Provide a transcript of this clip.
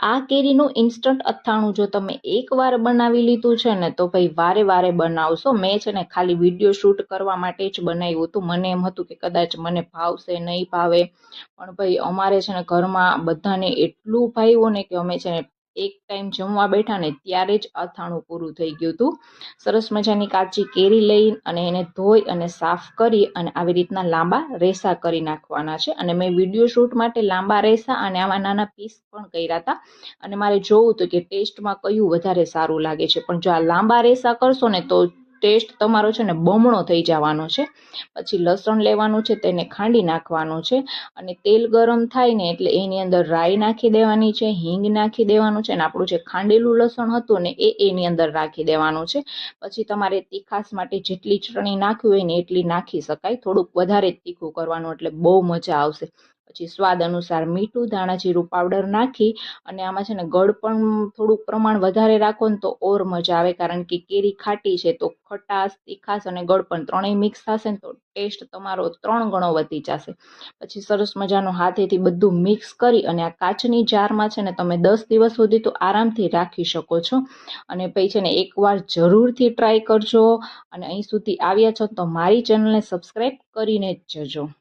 આ કેરીનું ઇન્સ્ટન્ટ અથાણું જો તમે એકવાર બનાવી લીધું છે ને તો ભાઈ વારે વારે બનાવશો. મેં છે ને ખાલી વિડીયો શૂટ કરવા માટે જ બનાવ્યું હતું. મને એમ હતું કે કદાચ મને ભાવશે નહીં ભાવે, પણ ભાઈ અમારે છે ને ઘરમાં બધાને એટલું ભાવ્યું ને કે અમે છે ને એક ટાઈમ જમવા બેઠા ને ત્યારે જ અથાણું પૂરું થઈ ગયું હતું. સરસ મજાની કાચી કેરી લઈ અને એને ધોઈ અને સાફ કરી અને આવી રીતના લાંબા રેસા કરી નાખવાના છે. અને મેં વિડીયો શૂટ માટે લાંબા રેસા અને આવા નાના પીસ પણ કર્યા હતા. અને મારે જોવું હતું કે ટેસ્ટમાં કયું વધારે સારું લાગે છે. પણ જો આ લાંબા રેસા કરશો ને તો ટેસ્ટ તમારો છે ને બમણો થઈ જવાનો છે. પછી લસણ લેવાનું છે, તેને ખાંડી નાખવાનું છે અને તેલ ગરમ થાય ને એટલે એની અંદર રાઈ નાખી દેવાની છે, હિંગ નાખી દેવાનું છે અને આપણું જે ખાંડેલું લસણ હતું ને એની અંદર રાખી દેવાનું છે. પછી તમારે તીખાસ માટે જેટલી ચટણી નાખવી હોય ને એટલી નાખી શકાય. થોડુંક વધારે જ તીખું કરવાનું એટલે બહુ મજા આવશે. પછી સ્વાદ અનુસાર મીઠું, ધાણા જીરું પાવડર નાખી અને આમાં છે ને ગળ પણ થોડુંક પ્રમાણ વધારે રાખો ને તો ઓર મજા આવે, કારણ કે કેરી ખાટી છે તો ખટાશ, તીખાશ અને ગળ પણ ત્રણેય મિક્સ થશે ને તો ટેસ્ટ તમારો 3 ગણો વધી જશે. પછી સરસ મજાનું હાથેથી બધું મિક્સ કરી અને આ કાચની જારમાં છે ને તમે 10 દિવસ સુધી તો આરામથી રાખી શકો છો. અને પછી છે ને એકવાર જરૂરથી ટ્રાય કરજો. અને અહીં સુધી આવ્યા છો તો મારી ચેનલને સબસ્ક્રાઈબ કરીને જ જજો.